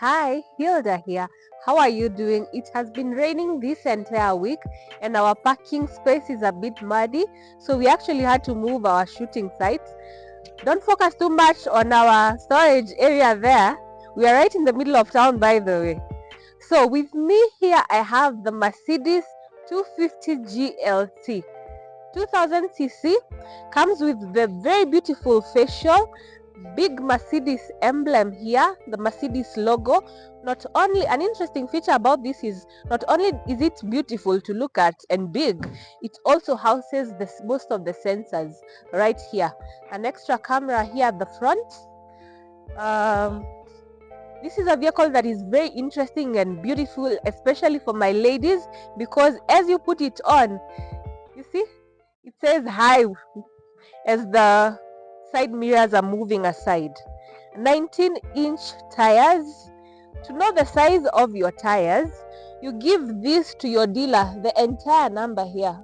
Hi, Hilda here. How are you doing? It has been raining this entire week and our parking space is a bit muddy, so we actually had to move our shooting sites. Don't focus too much on our storage area there. We are right in the middle of town, by the way. So with me here I have the Mercedes 250 GLT. 2000cc, comes with the very beautiful facial, big Mercedes emblem here, the Mercedes logo. Not only an interesting feature about this is not only is it beautiful to look at and big, it also houses most of the sensors right here. An extra camera here at the front. This is a vehicle that is very interesting and beautiful, especially for my ladies, because as you put it on, you see, it says hi as the side mirrors are moving aside. 19-inch tires. To know the size of your tires, you give this to your dealer, the entire number here.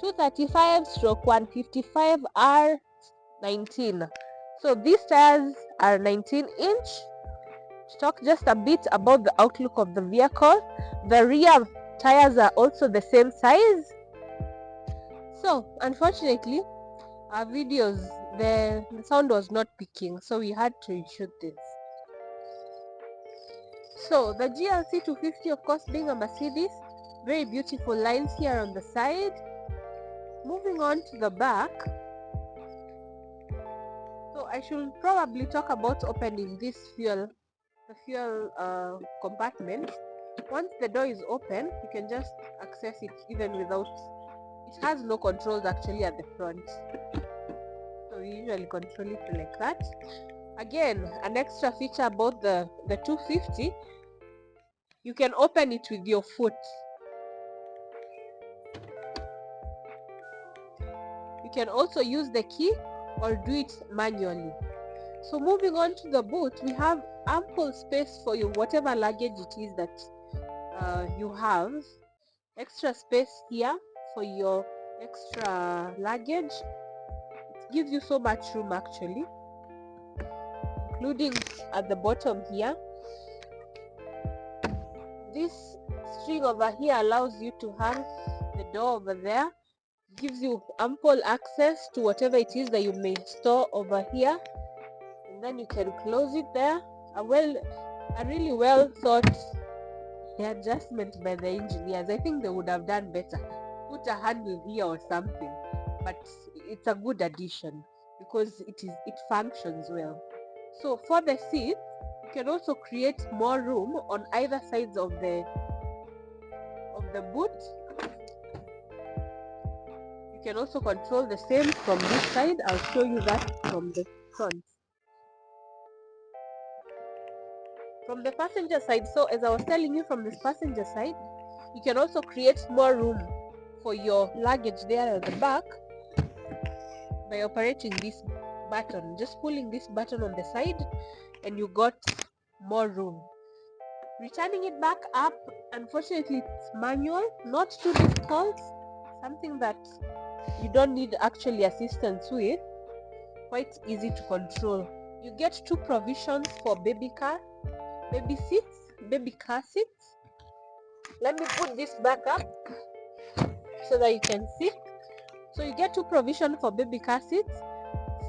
235/155R19. So these tires are 19-inch. To talk just a bit about the outlook of the vehicle, the rear tires are also the same size. So unfortunately, our videos, the sound was not picking, so we had to reshoot this. So the GLC 250, of course, being a Mercedes, very beautiful lines here on the side. Moving on to the back, so I should probably talk about opening this fuel compartment. Once the door is open, you can just access it even without, it has no controls actually at the front, so we usually control it like that. Again, an extra feature about the 250, you can open it with your foot. You can also use the key or do it manually. So moving on to the boot, we have ample space for you, whatever luggage it is that you have. Extra space here for your extra luggage. It gives you so much room actually, including at the bottom here. This string over here allows you to hang the door over there, gives you ample access to whatever it is that you may store over here, and then you can close it there. A really well thought adjustment by the engineers. I think they would have done better, put a handle here or something, but it's a good addition because it functions well. So for the seat, you can also create more room on either sides of the boot. You can also control the same from this side. I'll show you that from the front. From the passenger side, so as I was telling you, from this passenger side, you can also create more room for your luggage there at the back by operating this button. Just pulling this button on the side and you got more room. Returning it back up, unfortunately it's manual, not too difficult, something that you don't need actually assistance with, quite easy to control. You get two provisions for baby car seats. Let me put this back up so that you can see. So you get two provisions for baby car seats,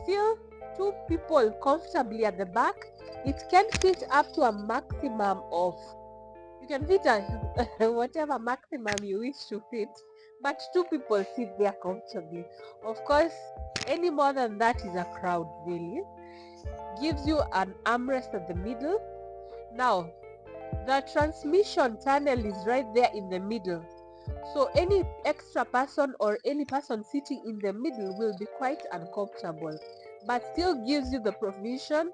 still two people comfortably at the back. It can fit up to a maximum of, you can fit whatever maximum you wish to fit, but two people sit there comfortably. Of course, any more than that is a crowd really. Gives you an armrest at the middle. Now the transmission tunnel is right there in the middle, so any extra person or any person sitting in the middle will be quite uncomfortable, but still gives you the provision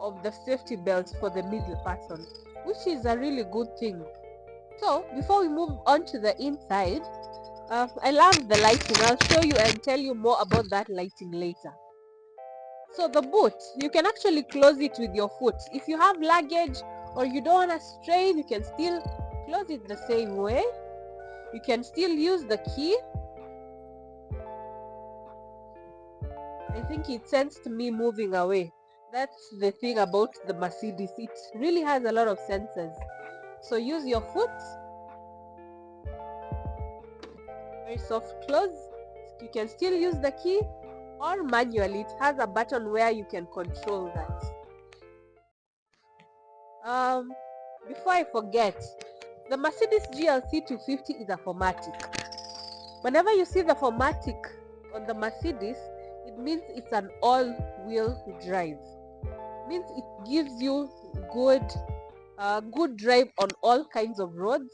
of the safety belt for the middle person, which is a really good thing. So before we move on to the inside, I love the lighting. I'll show you and tell you more about that lighting later. So the boot, you can actually close it with your foot. If you have luggage or you don't want to strain, you can still close it the same way. You can still use the key. I think it sensed me moving away. That's the thing about the Mercedes. It really has a lot of sensors. So use your foot. Very soft close. You can still use the key, or manually. It has a button where you can control that. Before I forget, the Mercedes GLC250 is a 4matic. Whenever you see the 4matic on the Mercedes, it means it's an all-wheel drive. It means it gives you good drive on all kinds of roads,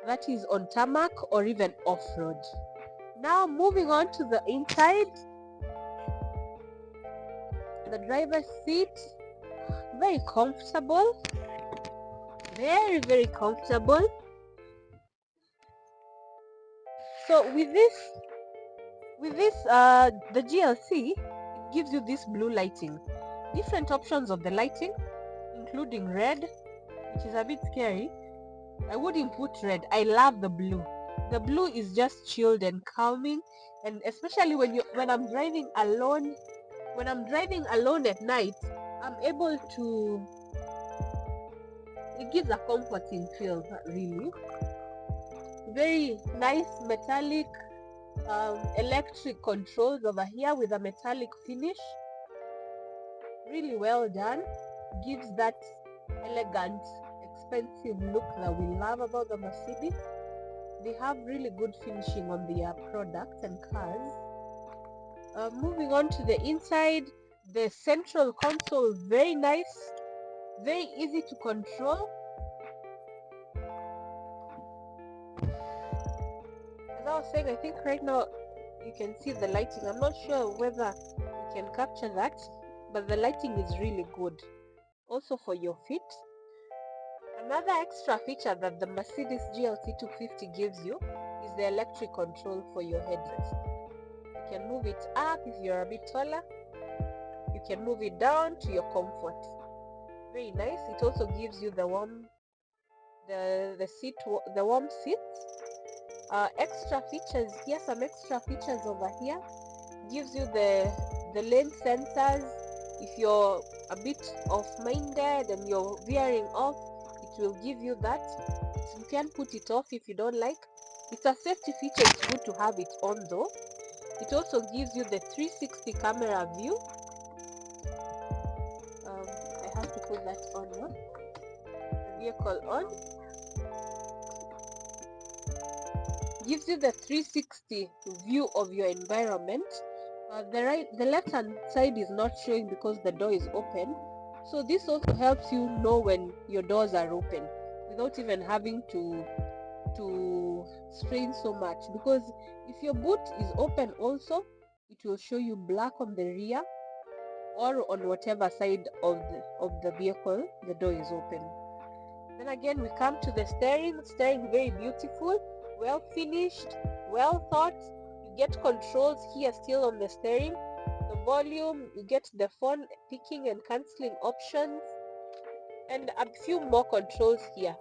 that is on tarmac or even off-road. Now moving on to the inside, the driver's seat, very comfortable, very comfortable. So with this the GLC, it gives you this blue lighting, different options of the lighting, including red, which is a bit scary. I wouldn't put red. I love the blue. The blue is just chilled and calming, and especially when I'm driving alone, at night, I'm able to. It gives a comforting feel, really. Very nice metallic electric controls over here with a metallic finish. Really well done. Gives that elegant, expensive look that we love about the Mercedes. They have really good finishing on their products and cars. Moving on to the inside, the central console, very nice, very easy to control. As I was saying, I think right now you can see the lighting. I'm not sure whether you can capture that, but the lighting is really good. Also for your feet. Another extra feature that the Mercedes GLC250 gives you is the electric control for your headrest. You can move it up if you're a bit taller. You can move it down to your comfort. Very nice. It also gives you the warm seats. Extra features here, some extra features over here. Gives you the lane sensors. If you're a bit off-minded and you're veering off, it will give you that. You can put it off if you don't like. It's a safety feature. It's good to have it on though. It also gives you the 360 camera view. I have to put that on, the vehicle on. Gives you the 360 view of your environment. The left hand side is not showing because the door is open. So this also helps you know when your doors are open without even having to strain so much, because if your boot is open also, it will show you black on the rear or on whatever side of the vehicle the door is open. Then again, we come to the steering. Very beautiful, well finished, well thought. You get controls here still on the steering. The volume, you get the phone picking and cancelling options, and a few more controls here.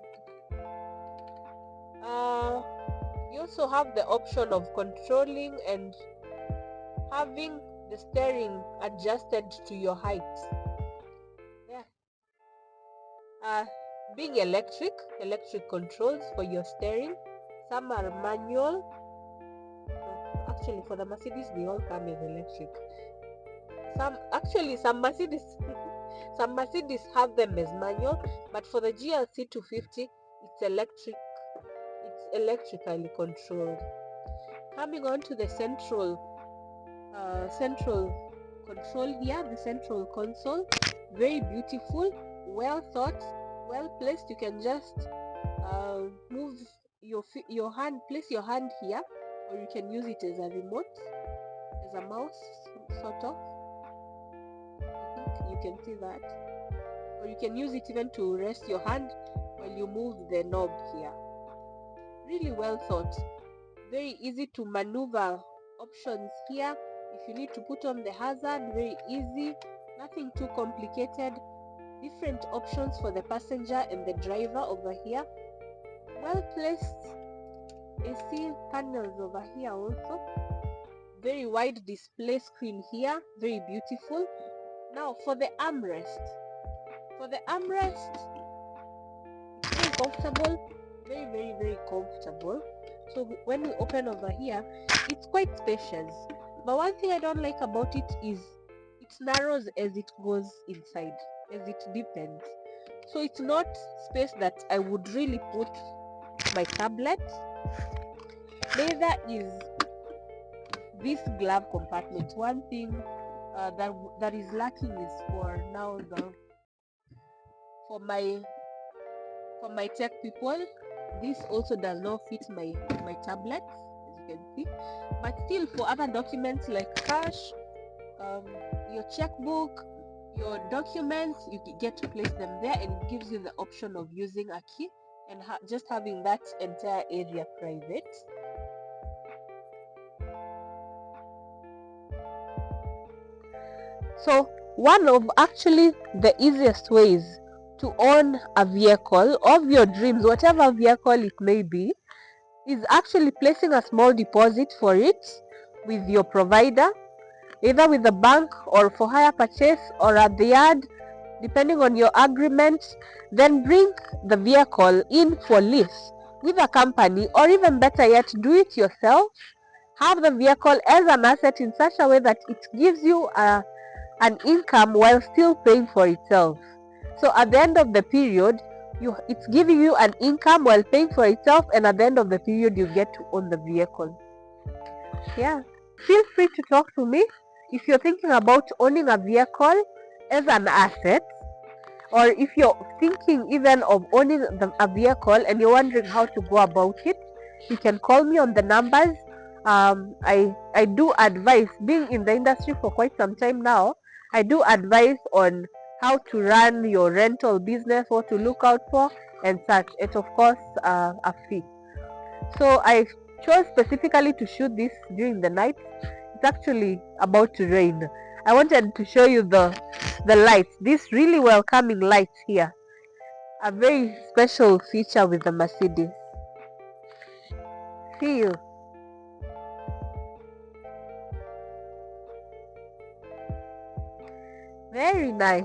You also have the option of controlling and having the steering adjusted to your height. Yeah. Being electric controls for your steering. Some are manual. Actually, for the Mercedes, they all come as electric. Some Mercedes some Mercedes have them as manual, but for the GLC250, it's electrically controlled. Coming on to the central control here, the central console, very beautiful, well thought, well placed. You can just move your hand, place your hand here, or you can use it as a remote, as a mouse, sort of. I think you can see that. Or you can use it even to rest your hand while you move the knob here. Really well thought. Very easy to maneuver options here. If you need to put on the hazard, very easy. Nothing too complicated. Different options for the passenger and the driver over here. Well placed AC panels over here also. Very wide display screen here. Very beautiful. Now for the armrest. For the armrest, it's very comfortable, very comfortable. So when we open over here, it's quite spacious. But one thing I don't like about it is it narrows as it goes inside, as it deepens. So it's not space that I would really put my tablet. Neither is this glove compartment. One thing that is lacking is for my tech people, this also does not fit my tablet, as you can see. But still, for other documents like cash, your checkbook, your documents, you get to place them there, and it gives you the option of using a key and just having that entire area private. So one of actually the easiest ways to own a vehicle of your dreams, whatever vehicle it may be, is actually placing a small deposit for it with your provider, either with the bank or for hire purchase or at the yard, depending on your agreement. Then bring the vehicle in for lease with a company, or even better yet, do it yourself. Have the vehicle as an asset in such a way that it gives you an income while still paying for itself. So at the end of the period, it's giving you an income while paying for itself, and at the end of the period you get to own the vehicle. Yeah, feel free to talk to me if you're thinking about owning a vehicle as an asset, or if you're thinking even of owning a vehicle and you're wondering how to go about it. You can call me on the numbers. I do advise, being in the industry for quite some time now, I do advise on how to run your rental business, what to look out for, and such. It's of course a fee. So I chose specifically to shoot this during the night. It's actually about to rain. I wanted to show you the lights, these really welcoming lights here, a very special feature with the Mercedes. Feel very nice.